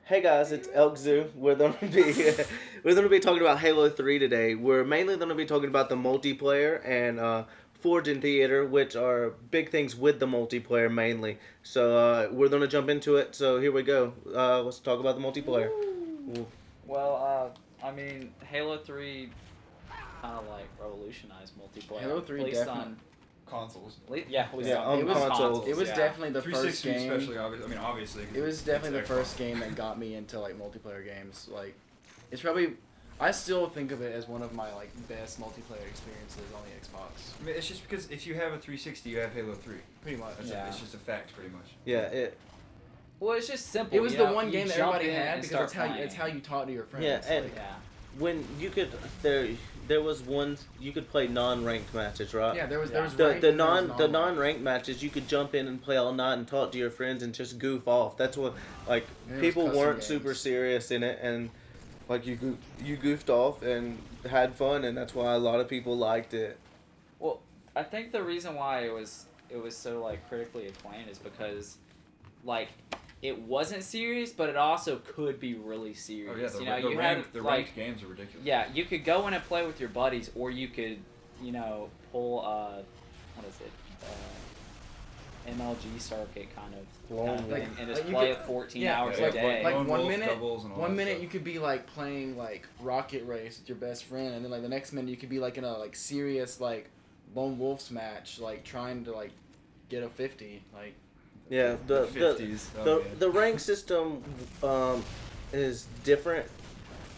Hey guys, it's ELKzoo. We're gonna be talking about Halo 3 today. We're mainly gonna be talking about the multiplayer and Forge and Theater, which are big things with the multiplayer mainly. So we're gonna jump into it. So here we go. Let's talk about the multiplayer. Ooh. Well, I mean, Halo 3 kind of like revolutionized multiplayer. Halo 3 At least definitely. on Consoles. yeah, on it was consoles. It was yeah. definitely the first 360 game. especially, obviously. It was definitely the first game that got me into like multiplayer games. Like, it's probably. I still think of it as one of my like best multiplayer experiences on the Xbox. I mean, it's just because if you have a 360, you have Halo 3. Pretty much. It's just a fact, pretty much. Yeah. Well, it's just simple. It was you the know, one you game that jump everybody in had and because start it's how you talk to your friends. Yeah, and like, yeah. when you could there was one you could play non-ranked matches, right? yeah, there was The ranked and there was non-ranked matches you could jump in and play all night and talk to your friends and just goof off. That's what like And it was people custom weren't games. super serious in it, and like you goofed off and had fun, and that's why a lot of people liked it. Well, I think the reason why it was so like critically acclaimed is because like it wasn't serious, but it also could be really serious. Oh you know, the you ranked, had the like ranked games are ridiculous. yeah, you could go in and play with your buddies, or you could pull what is it? MLG circuit kind of Long thing, and just like you play could- it 14 yeah, hours like- a day. like Lone one wolf minute- doubles and all One that minute stuff. you could be like playing like Rocket Race with your best friend, and then like the next minute you could be like in a like serious like Lone Wolves match, like trying to like get a 50. Like Yeah, the 50s. the rank system is different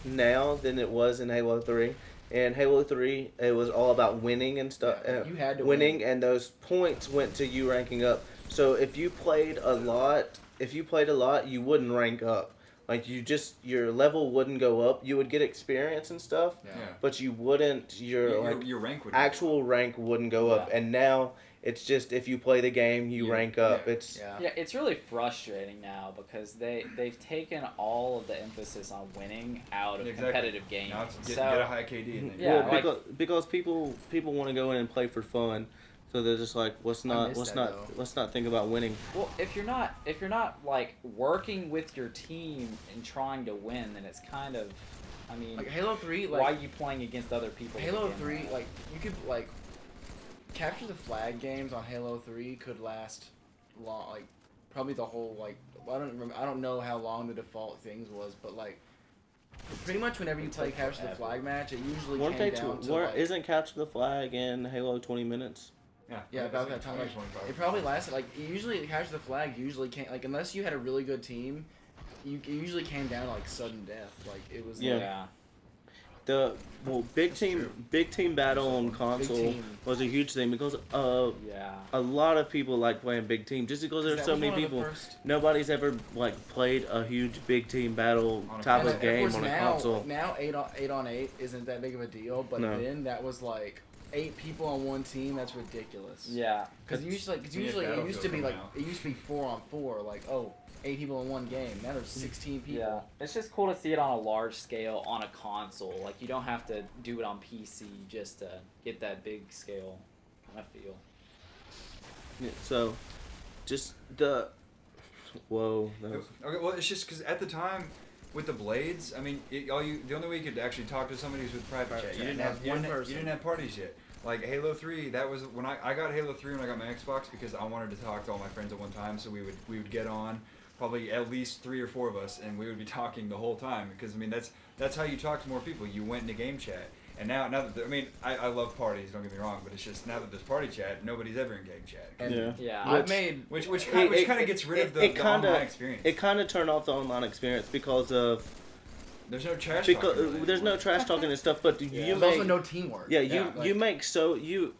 now than it was in Halo 3. In Halo 3, it was all about winning and stuff. Yeah, you had to winning, win. and those points went to you ranking up. So if you played a lot, you wouldn't rank up. Like your level wouldn't go up. You would get experience and stuff, yeah. Yeah. but you wouldn't. Your rank would Actual rank wouldn't go up. Yeah. And now it's just if you play the game, you rank up. Yeah. It's Yeah, it's really frustrating now because they've taken all of the emphasis on winning out of Exactly. competitive games. Now it's get So a high KD. And then Yeah, well, like- because people want to go in and play for fun, so they're just like, let's not think about winning. well, if you're not like working with your team and trying to win, then it's kind of, I mean, Like Halo 3, why like are you playing against other people? to Halo begin 3, with? like you could like capture the flag games on Halo 3 could last long, like probably the whole like I don't know how long the default things was, but like pretty much whenever you play capture the flag match, it usually came down to like, Isn't capture the flag in Halo 20 minutes? yeah, about that time. Like, it probably lasted like usually capture the flag usually can't like unless you had a really good team, it usually came down to like sudden death. Like it was like, yeah. Big team battle on console team. was a huge thing because Yeah. a lot of people like playing big team just because there's that so was many one of the people. first- Nobody's ever like played a huge big team battle On a type And of game course on a now, console. Now 8 isn't that big of a deal, but No. then that was like 8 people on one team. That's ridiculous. Yeah. Because usually it used to be like it used to be 4 on 4. Like 8 people in one game. Now there's 16 people. Yeah, it's just cool to see it on a large scale on a console. Like you don't have to do it on PC just to get that big scale kind of feel. Yeah, so, just the whoa. That was, Okay, well, it's just because at the time with the blades, I mean, the only way you could actually talk to somebody was with private chat. You didn't have One person. you didn't have parties yet. Like Halo 3, that was when I got Halo 3 when I got my Xbox because I wanted to talk to all my friends at one time. So we would get on, probably at least 3 or 4 of us, and we would be talking the whole time because I mean that's how you talk to more people. You went into game chat. And now that I mean, I love parties. Don't get me wrong, but it's just now that there's party chat, nobody's ever in game chat. And Yeah. I've made Which kind of gets rid of the online experience. It kind of turned off the online experience because of There's no trash because talking really there's no anymore. trash talking and stuff. But you there's make also no teamwork. yeah Yeah,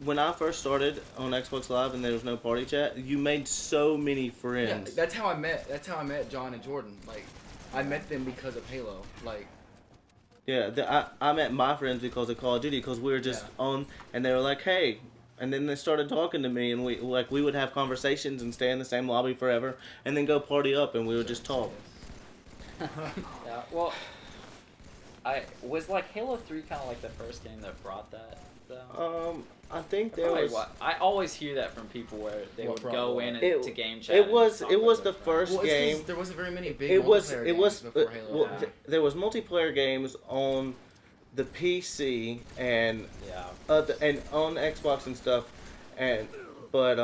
when I first started on Xbox Live and there was no party chat, you made so many Yeah, friends. that's how I met John and Jordan. Like I met them because of Halo. Like I met my friends because of Call of Duty because we were just Yeah. on, and they were like, hey. And then they started talking to me, and we would have conversations and stay in the same lobby forever, and then go party up, and we would just talk. Yeah. Well, I was like Halo 3 kind of like the first game that brought that. Though. I think there Probably was. I always hear that from people where they What would brought go what? in and It- to game chat. It was and it talk was with the their first Well, it's 'cause game. there wasn't very many big It was multiplayer it was games before Halo. well, Yeah. there was multiplayer games on the PC and Yeah. and on Xbox and stuff, but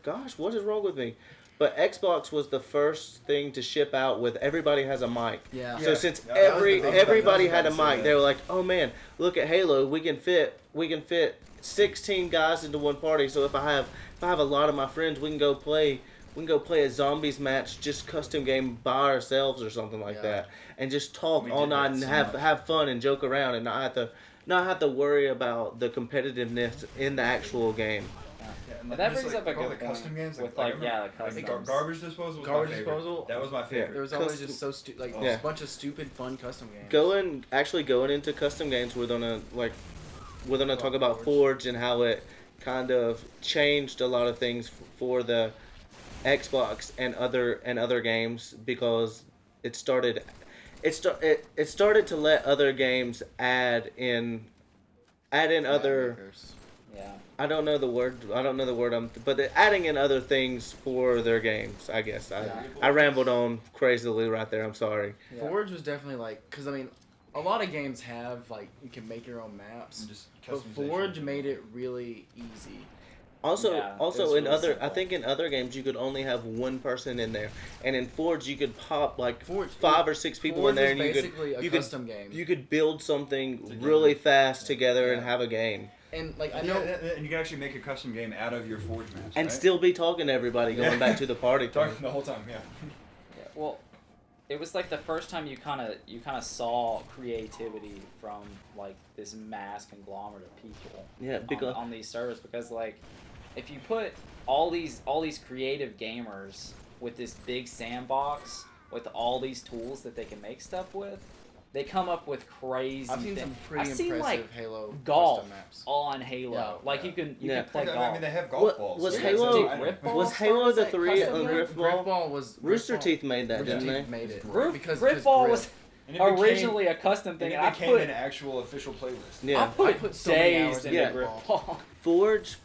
gosh, what is wrong with me? But Xbox was the first thing to ship out with everybody has a mic. Yeah. So since Yeah, that was the- everybody had a that was about to say mic, they were like, "Oh man, look at Halo. We can fit 16 guys into one party. So if I have a lot of my friends, we can go play a zombies match, just custom game by ourselves or something like Yeah. that, and just talk We all did night that and so have much. fun and joke around and not have to worry about the competitiveness in the actual game." Yeah, and But that just, brings up a all good the point custom games, with, I like, remember, yeah, the customs. Garbage Disposal was Garbage my favorite. Disposal? That was my favorite. There was always Custom- just Oh. Yeah. a bunch of stupid, fun custom games. Going into custom games, we're gonna talk about Forge. Forge and how it kind of changed a lot of things for the Xbox and other games because it started to let other games add in other. Makers. Yeah. I don't know the word. But they're adding in other things for their games. I guess Yeah. I rambled on crazily right there. I'm sorry. Yeah. Forge was definitely like, because I mean, a lot of games have like you can make your own maps, And just but customization. Forge made it really easy. Also, Yeah, also it's in really other, I simple. think in other games you could only have one person in there, and in Forge you could pop like Forge 5 or 6 people Forge in there, is and you basically could a you could custom game. you could build something Together. really fast together and Yeah. have a game, And like I Yeah, know, and you can actually make a custom game out of your Forge maps. and right? still be talking to everybody going Yeah. back to the party. talking the whole time. Yeah. Yeah, well, it was like the first time you kind of saw creativity from like this mass conglomerate of people Yeah, because on these servers, because like if you put all these creative gamers with this big sandbox with all these tools that they can make stuff with, they come up with crazy I've seen things. some pretty I've seen impressive like Halo golf custom maps. on Halo. Yeah, like yeah. you can Yeah. play I golf. mean, they have golf What- balls. was so Halo- that's- Dude, I know. Rift Ball was Halo started the as three custom on game? Rift Ball? Griffball was Rooster Teeth made that, Rooster didn't Teeth they? made it. Griff, because Griffball Griff- was And it became- originally a custom thing. and And it I became put an actual official playlist. Yeah. I put, I put so many days hours into into Griffball. Forge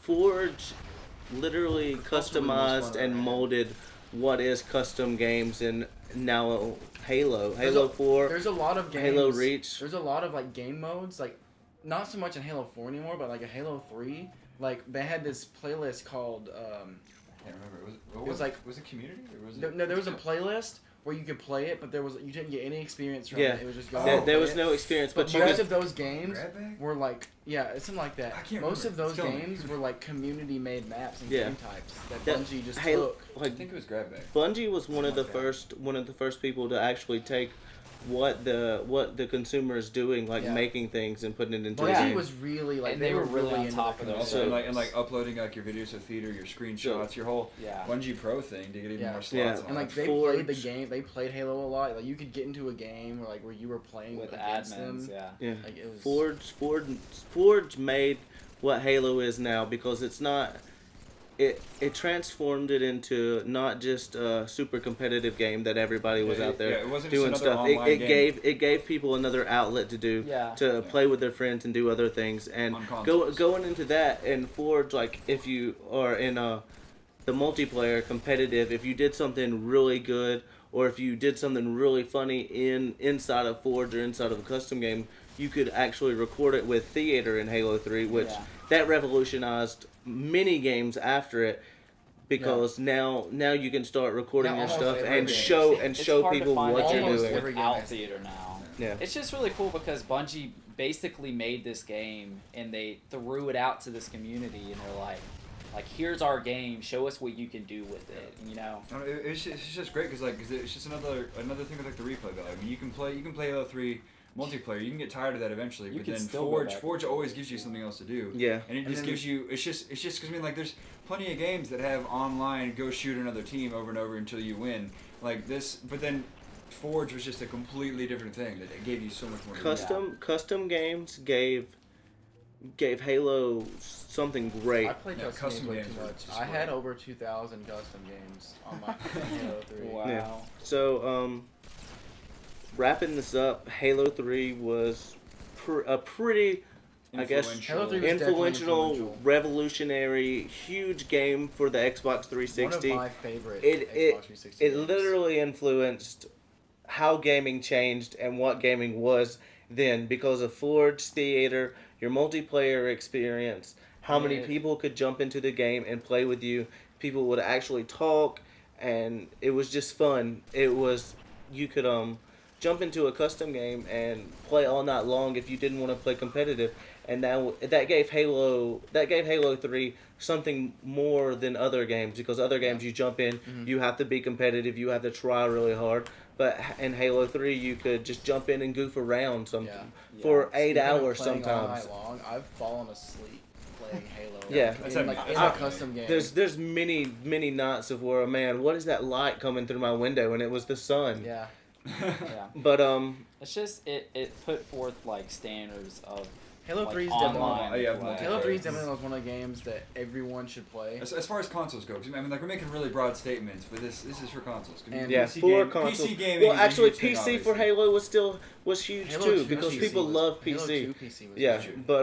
literally That's really the most customized fun and I've had. molded what is custom games in now Halo, There's Halo a- 4, There's a lot of games. Halo Reach. There's a lot of like game modes, like not so much in Halo 4 anymore, but like a Halo 3. Like they had this playlist called. I can't remember. It was like- was it Community or was it? No, there was a playlist where you could play it, but you didn't get any experience from Yeah. it. It was just Oh, go There play was it. no experience, But but you most could. of those games Grab bag? were like, yeah, it's something like that. I can't Most of remember. those Tell me. games were like community-made maps and Yeah. game types that Yeah, Bungie just Halo, took. I like think it was Grab Bag. Bungie was one of the Something like that. first people to actually take what the consumer is doing, like Yeah. making things and putting it into a Bungie game. was really like And they were really on into top the of those. community. Also, So- and like uploading like your videos to theater, your screenshots, your whole Yeah. Bungie Pro thing to get even Yeah. more slots. Yeah. on And like it. they Forge. played the game, they played Halo a lot. Like you could get into a game where you were playing With against admins, them. yeah. Yeah. Like it was Forge made what Halo is now because it's not. It transformed it into not just a super competitive game that everybody was Yeah, out there yeah, it wasn't just doing another stuff. online game. It gave people another outlet to do Yeah. to play with their friends and do other things. And On consoles. going into that and Forge, like if you are in the multiplayer competitive, if you did something really good or if you did something really funny inside of Forge or inside of a custom game, you could actually record it with theater in Halo 3, which Yeah. that revolutionized many games after it because now you can start recording Now your almost stuff every and game. show It's hard to people find what you're almost doing. every game without has- theater now. Yeah. It's just really cool because Bungie basically made this game and they threw it out to this community and they're like here's our game, show us what you can do with it, you know. I don't know, it's just great because it's just another thing with like the replay value. I mean, you can play Halo 3 multiplayer. You can get tired of that eventually, You but can then still go Forge back. Forge always gives you something else to do. Yeah. And it just then- gives you it's just because I mean like there's plenty of games that have online go shoot another team over and over until you win like this, but then Forge was just a completely different thing that it gave you so much more. to do. Custom games gave Halo something great. I played Yeah, custom custom games way games too are much. just I had great. over 2,000 custom games on my Halo 3. Wow. Yeah. So wrapping this up, Halo 3 was a pretty, I guess, Halo 3 was definitely influential, revolutionary, huge game for the Xbox 360. One of my favorite It- Xbox 360 It games. literally influenced how gaming changed and what gaming was then because of Forge Theater, your multiplayer experience, how many Yeah. people could jump into the game and play with you. People would actually talk, and it was just fun. It was, you could jump into a custom game and play all night long if you didn't want to play competitive, and that gave Halo 3 something more than other games, because other games you jump in, you have to be competitive, you have to try really hard. But in Halo 3, you could just jump in and goof around for Yeah. 8 Speaking of hours playing all sometimes. night long, I've fallen asleep playing Halo. Yeah. That's in, happened- like, that's in a happened. custom game. There's many nights of where, man, what is that light coming through my window? And it was the sun. yeah. Yeah. But It's just it put forth like standards of Halo like, 3 is online definitely- yeah, play. Halo 3 is definitely one of the games that everyone should play. As far as consoles go, 'cause, I mean, like we're making really broad statements, but this is for consoles. 'Cause And yeah, PC for game- consoles. PC gaming Well, is a actually, huge thing, PC for obviously. Halo was huge Halo too 2 because PC people was- love Halo PC. 2 PC was Yeah, huge. but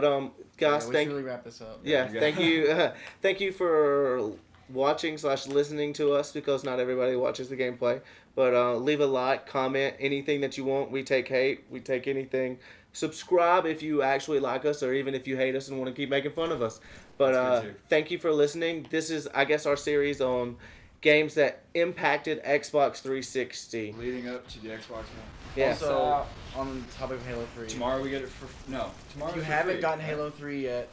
guys, we thank should really wrap this up. yeah, Yeah. thank you for watching / listening to us, because not everybody watches the gameplay. But leave a like, comment, anything that you want. We take hate, we take anything. Subscribe if you actually like us, or even if you hate us and want to keep making fun of us. But That's good, too. thank you for listening. This is, I guess, our series on games that impacted Xbox 360. leading up to the Xbox One. Yeah. Also, on the topic of Halo 3, Tomorrow we get it for tomorrow. if you for haven't free. gotten Halo 3 yet,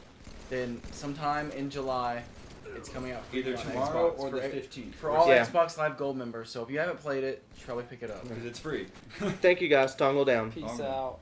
then sometime in July, it's coming out free Either on tomorrow Xbox or the for- 15th. For all Yeah. Xbox Live Gold members. So if you haven't played it, you should probably pick it up. Because it's free. Thank you guys. Tongle down. Peace Long out.